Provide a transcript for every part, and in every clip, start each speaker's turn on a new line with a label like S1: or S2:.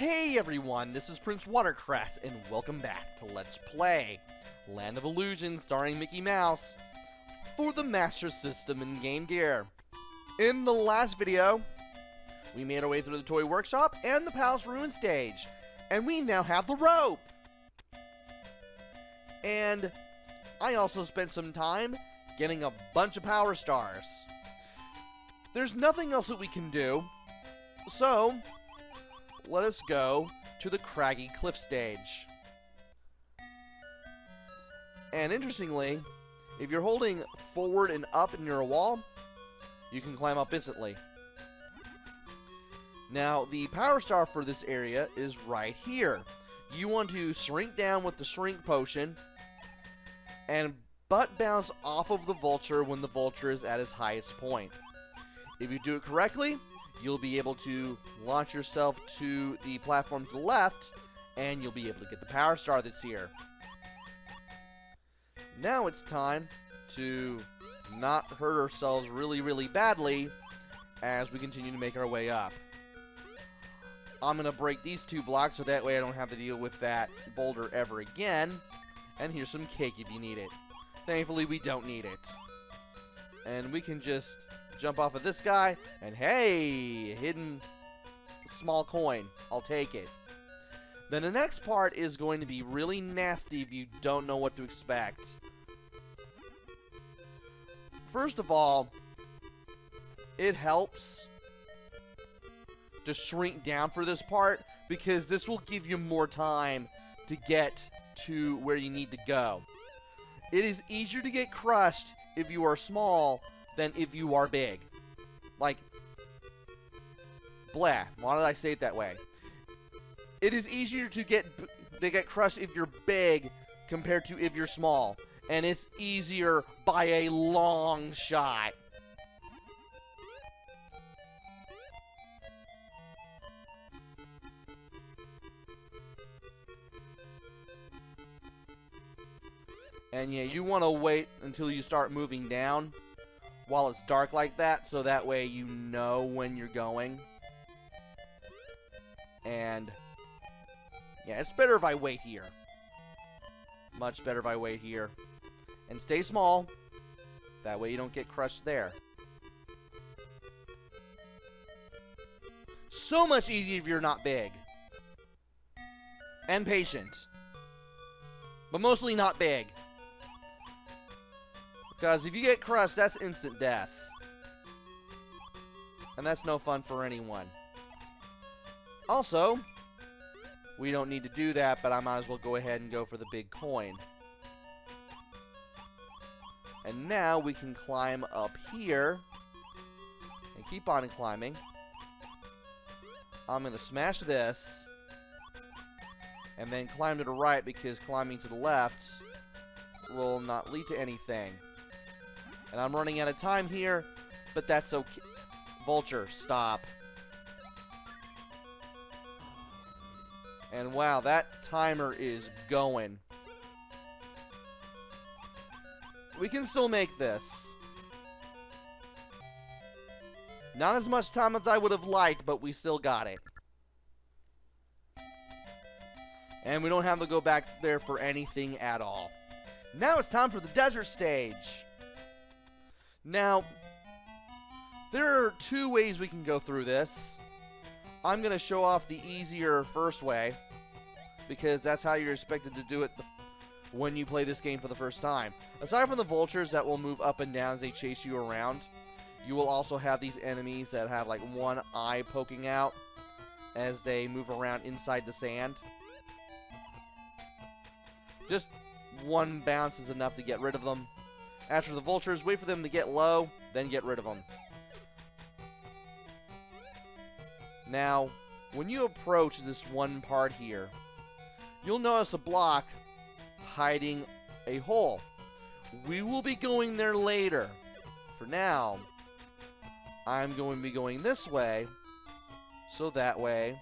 S1: Hey everyone, this is PrinceWatercress, and welcome back to Let's Play Land of Illusion starring Mickey Mouse for the Master System and Game Gear. In the last video, we made our way through the Toy Workshop and the Palace Ruin stage, and we now have the rope! And I also spent some time getting a bunch of Power Stars. There's nothing else that we can do, so let us go to the Craggy Cliff stage. And interestingly, if you're holding forward and up near a wall, you can climb up instantly. Now, the Power Star for this area is right here. You want to shrink down with the shrink potion and butt bounce off of the vulture when the vulture is at its highest point. If you do it correctly, you'll be able to launch yourself to the platform to the left, and you'll be able to get the Power Star that's here. Now it's time to not hurt ourselves really badly as we continue to make our way up. I'm going to break these two blocks so that way I don't have to deal with that boulder ever again. And here's some cake if you need it. Thankfully, we don't need it. And we can just jump off of this guy, and hey, hidden small coin. I'll take it. Then the next part is going to be really nasty if you don't know what to expect. First of all, it helps to shrink down for this part, because this will give you more time to get to where you need to go. It is easier to get crushed if you are small than if you are big. Like, blah. Why did I say it that way? It is easier to get crushed if you're big compared to if you're small. And it's easier by a long shot. And yeah, you want to wait until you start moving down while it's dark like that, so that way you know when you're going. And yeah, it's better if I wait here. Much better if I wait here. And stay small. That way you don't get crushed there. So much easier if you're not big. And patient. But mostly not big. Because if you get crushed, that's instant death. And that's no fun for anyone. Also, we don't need to do that, but I might as well go ahead and go for the big coin. And now we can climb up here. And keep on climbing. I'm going to smash this. And then climb to the right, because climbing to the left will not lead to anything. And I'm running out of time here, but that's okay. Vulture, stop. And wow, that timer is going. We can still make this. Not as much time as I would have liked, but we still got it. And we don't have to go back there for anything at all. Now it's time for the desert stage. Now, there are two ways we can go through this. I'm going to show off the easier first way, because that's how you're expected to do it when you play this game for the first time. Aside from the vultures that will move up and down as they chase you around, you will also have these enemies that have like one eye poking out as they move around inside the sand. Just one bounce is enough to get rid of them. After the vultures, wait for them to get low, then get rid of them. Now, when you approach this one part here, you'll notice a block hiding a hole. We will be going there later. For now, I'm going to be going this way, so that way...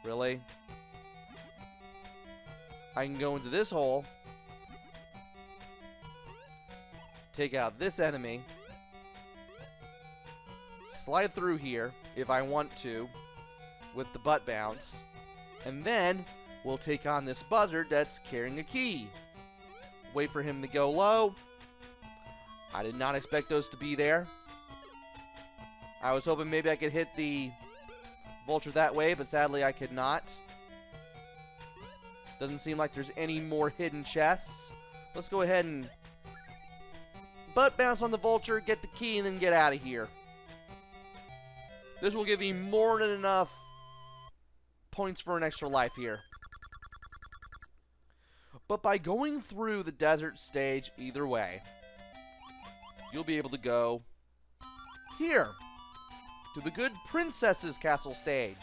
S1: Really? I can go into this hole, take out this enemy, slide through here if I want to, with the butt bounce. And then we'll take on this buzzard that's carrying a key. Wait for him to go low. I did not expect those to be there. I was hoping maybe I could hit the vulture that way, but sadly I could not. Doesn't seem like there's any more hidden chests. Let's go ahead and butt bounce on the vulture, get the key, and then get out of here. This will give me more than enough points for an extra life here. But by going through the desert stage either way, you'll be able to go here to the good princess's castle stage.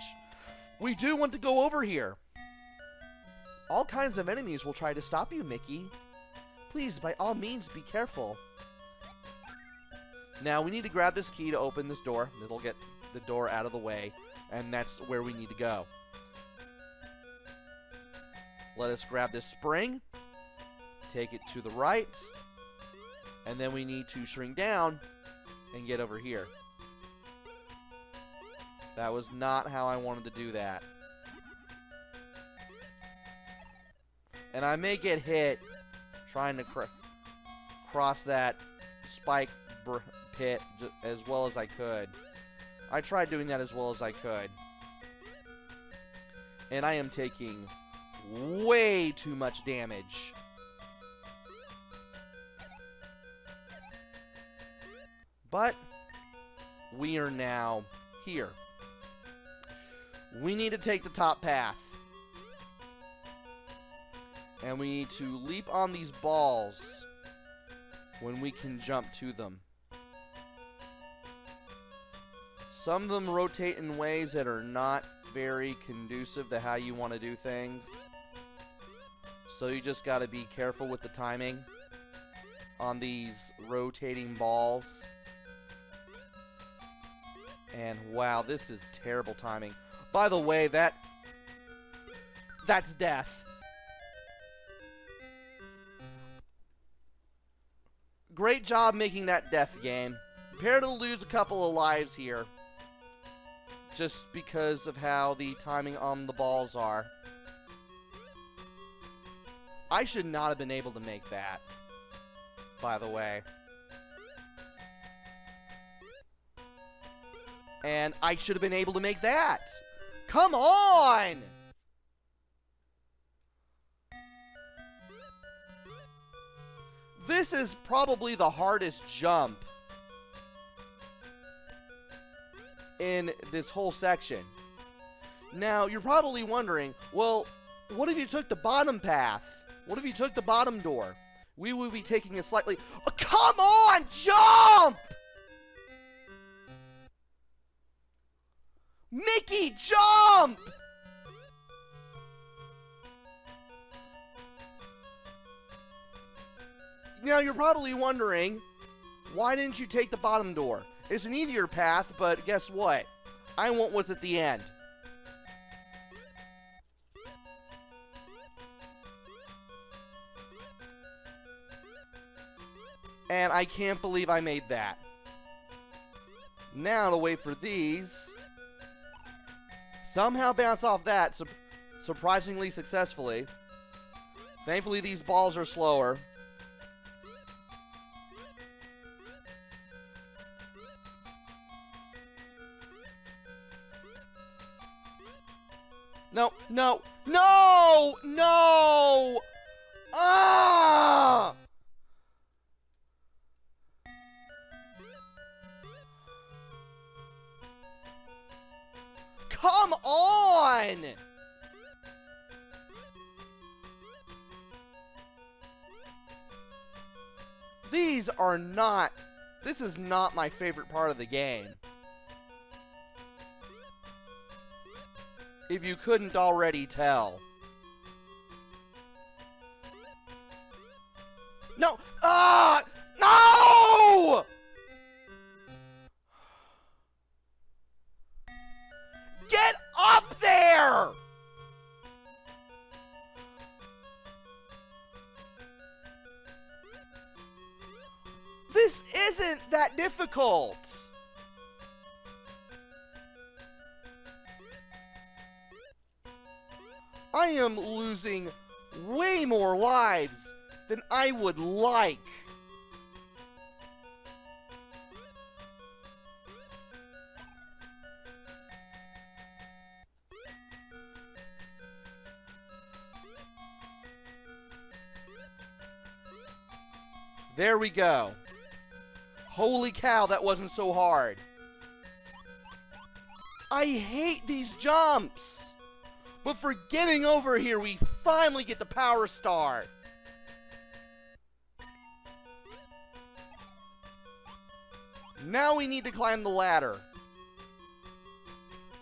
S1: We do want to go over here. All kinds of enemies will try to stop you, Mickey. Please, by all means, be careful. Now, we need to grab this key to open this door. It'll get the door out of the way, and that's where we need to go. Let us grab this spring, take it to the right, and then we need to shrink down and get over here. That was not how I wanted to do that. And I may get hit trying to cross that spike pit as well as I could. I tried doing that as well as I could. And I am taking way too much damage. But we are now here. We need to take the top path. And we need to leap on these balls when we can jump to them. Some of them rotate in ways that are not very conducive to how you want to do things. So you just got to be careful with the timing on these rotating balls. And wow, this is terrible timing. By the way, that's death. Great job making that death game. Prepare to lose a couple of lives here. Just because of how the timing on the balls are. I should not have been able to make that, by the way. And I should have been able to make that. Come on! This is probably the hardest jump in this whole section. Now, you're probably wondering, well, what if you took the bottom path? What if you took the bottom door? We would be taking it slightly... Oh, come on! Jump! Mickey, jump! Now, you're probably wondering, why didn't you take the bottom door? It's an easier path, but guess what? I want what's at the end. And I can't believe I made that. Now to wait for these. Somehow bounce off that surprisingly successfully. Thankfully, these balls are slower. No, no, no, no! Ah! Come on! These are not... This is not my favorite part of the game. If you couldn't already tell. No! Ah! No! Get up there! This isn't that difficult. I am losing way more lives than I would like. There we go. Holy cow, that wasn't so hard. I hate these jumps. But for getting over here, we finally get the power star. Now we need to climb the ladder.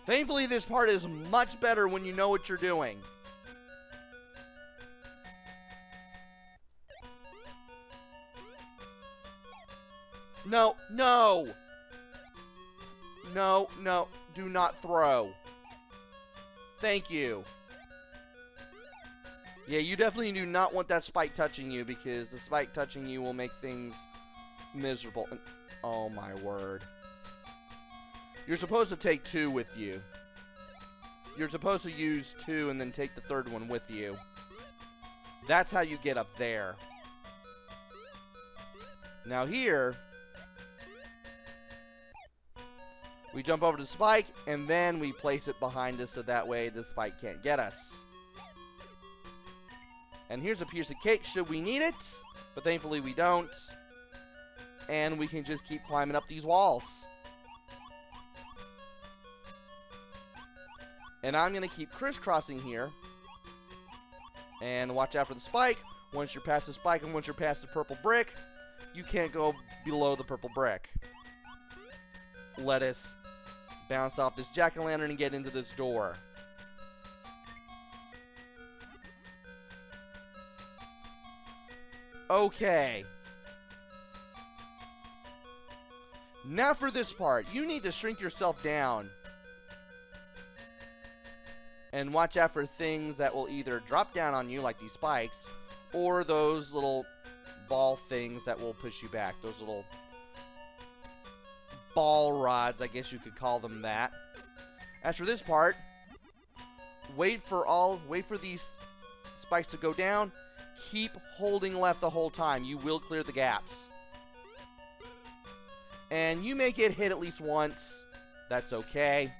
S1: Thankfully, this part is much better when you know what you're doing. No, no! No, no, do not throw. Thank you. Yeah, you definitely do not want that spike touching you, because the spike touching you will make things miserable. Oh my word. You're supposed to take 2 with you. You're supposed to use 2 and then take the 3rd one with you. That's how you get up there. Now here, we jump over to the spike, and then we place it behind us so that way the spike can't get us. And here's a piece of cake should we need it, but thankfully we don't. And we can just keep climbing up these walls. And I'm going to keep crisscrossing here. And watch out for the spike. Once you're past the spike and once you're past the purple brick, you can't go below the purple brick. Let us bounce off this jack-o'-lantern and get into this door. Okay. Now for this part, you need to shrink yourself down. And watch out for things that will either drop down on you, like these spikes, or those little ball things that will push you back. Those little ball rods, I guess you could call them that. As for this part, wait for these spikes to go down. Keep holding left the whole time. You will clear the gaps. And you may get hit at least once. That's okay.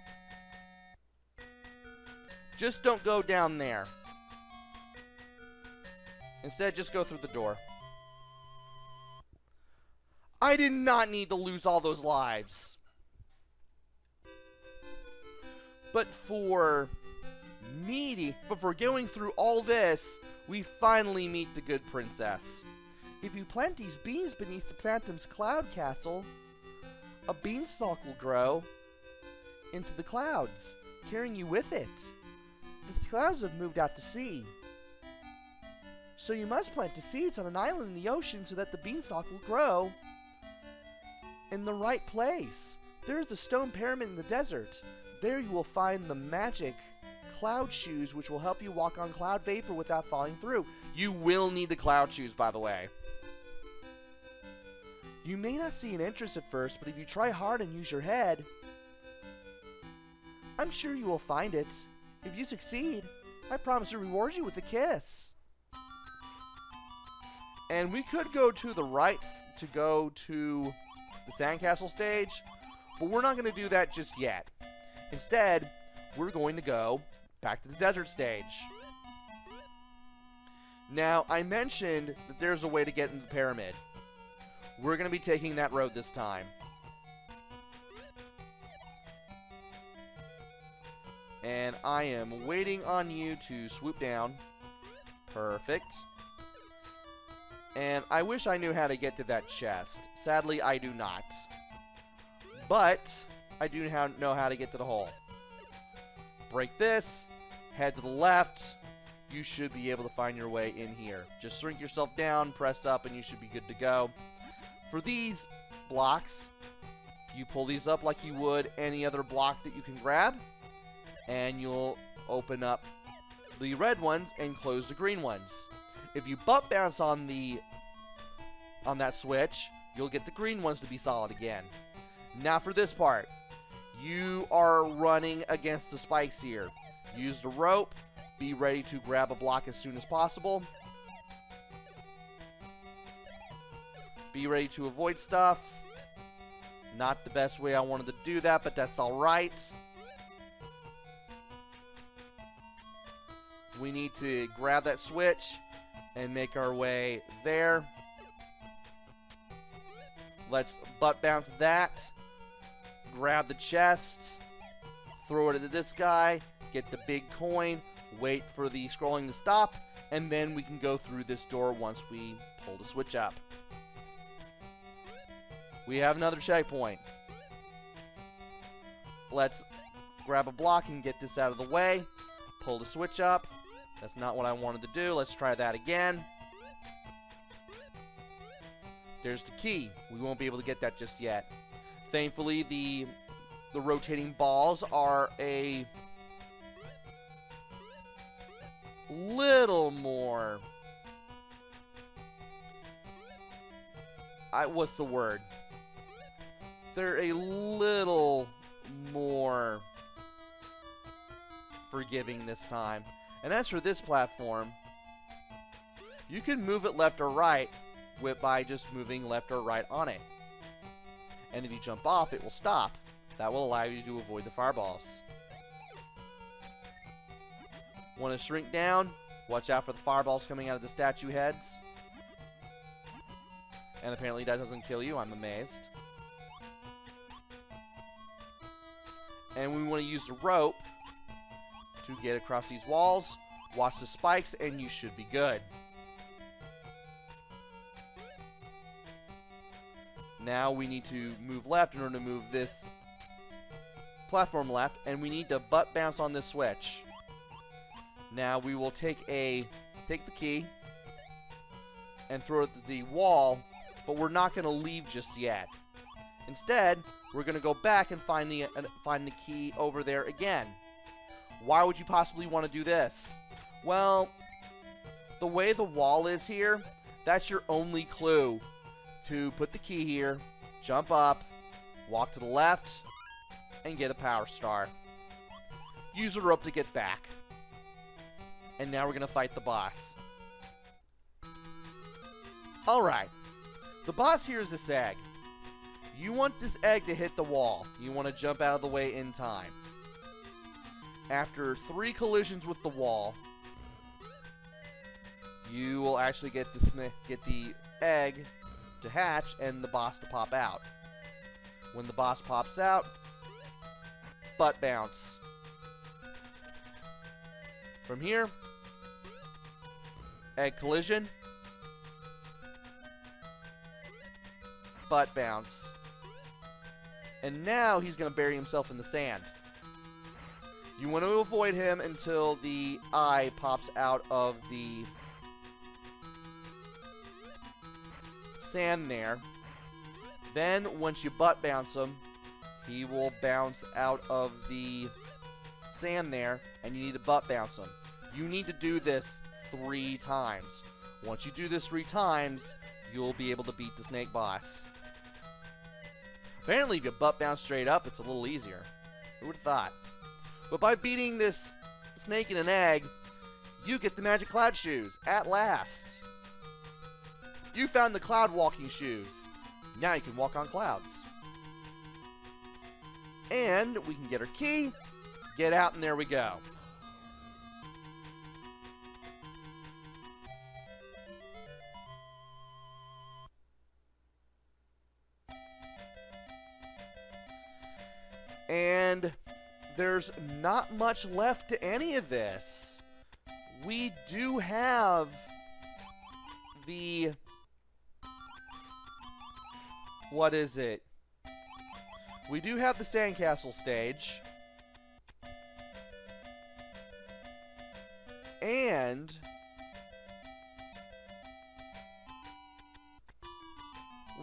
S1: Just don't go down there. Instead, just go through the door. I did not need to lose all those lives. But for going through all this, we finally meet the good princess. If you plant these beans beneath the Phantom's cloud castle, a beanstalk will grow into the clouds, carrying you with it. The clouds have moved out to sea. So you must plant the seeds on an island in the ocean so that the beanstalk will grow in the right place. There is the stone pyramid in the desert. There you will find the magic cloud shoes, which will help you walk on cloud vapor without falling through. You will need the cloud shoes, by the way. You may not see an entrance at first, but if you try hard and use your head, I'm sure you will find it. If you succeed, I promise to reward you with a kiss. And we could go to the right to go to the sandcastle stage, but we're not going to do that just yet. Instead, we're going to go back to the desert stage. Now, I mentioned that there's a way to get into the pyramid. We're going to be taking that road this time. And I am waiting on you to swoop down. Perfect. And I wish I knew how to get to that chest. Sadly, I do not. But I do know how to get to the hole. Break this. Head to the left. You should be able to find your way in here. Just shrink yourself down, press up, and you should be good to go. For these blocks, you pull these up like you would any other block that you can grab. And you'll open up the red ones and close the green ones. If you butt bounce on that switch, you'll get the green ones to be solid again. Now for this part, you are running against the spikes here. Use the rope Be ready to grab a block as soon as possible. Be ready to avoid stuff. Not the best way I wanted to do that, but that's alright. We need to grab that switch and make our way there. Let's butt bounce that. Grab the chest. Throw it at this guy. Get the big coin. Wait for the scrolling to stop. And then we can go through this door once we pull the switch up. We have another checkpoint. Let's grab a block and get this out of the way. Pull the switch up. That's not what I wanted to do. Let's try that again. There's the key. We won't be able to get that just yet. Thankfully, the rotating balls are a little more... what's the word? They're a little more forgiving this time. And as for this platform, you can move it left or right by just moving left or right on it. And if you jump off, it will stop. That will allow you to avoid the fireballs. Want to shrink down? Watch out for the fireballs coming out of the statue heads. And apparently that doesn't kill you. I'm amazed. And we want to use the rope to get across these walls. Watch the spikes and you should be good. Now we need to move left in order to move this platform left, and we need to butt bounce on this switch. Now we will take the key and throw it at the wall, but we're not going to leave just yet. Instead, we're going to go back and find the key over there again. Why would you possibly want to do this? Well, the way the wall is here, that's your only clue to put the key here, jump up, walk to the left, and get a power star. Use a rope to get back. And now we're going to fight the boss. Alright. The boss here is this egg. You want this egg to hit the wall. You want to jump out of the way in time. After 3 collisions with the wall, you will actually get the egg to hatch and the boss to pop out. When the boss pops out, butt bounce. From here, egg collision, butt bounce. And now he's going to bury himself in the sand. You want to avoid him until the eye pops out of the sand there. Then, once you butt bounce him, he will bounce out of the sand there, and you need to butt bounce him. You need to do this 3 times. Once you do this 3 times, you'll be able to beat the snake boss. Apparently, if you butt bounce straight up, it's a little easier. Who would have thought? But by beating this snake in an egg, you get the magic cloud shoes, at last. You found the cloud walking shoes. Now you can walk on clouds. And we can get our key, get out, and there we go. And there's not much left to any of this. We do have the... what is it? We do have the sandcastle stage. And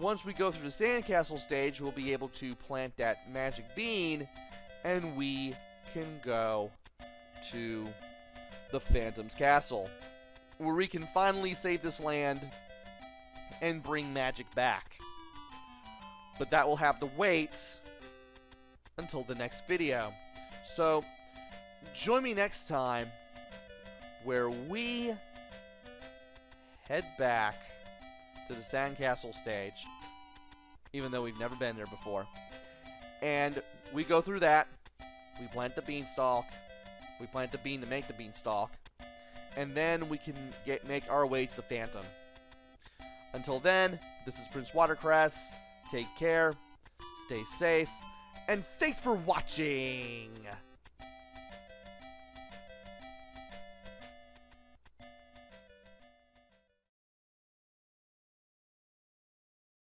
S1: once we go through the sandcastle stage, we'll be able to plant that magic bean, and we can go to the Phantom's Castle, where we can finally save this land and bring magic back. But that will have to wait until the next video. So, join me next time where we head back to the Sandcastle stage, even though we've never been there before. And we go through that. We plant the beanstalk. We plant the bean to make the beanstalk. And then we can make our way to the Phantom. Until then, this is PrinceWatercress. Take care, stay safe, and thanks for watching!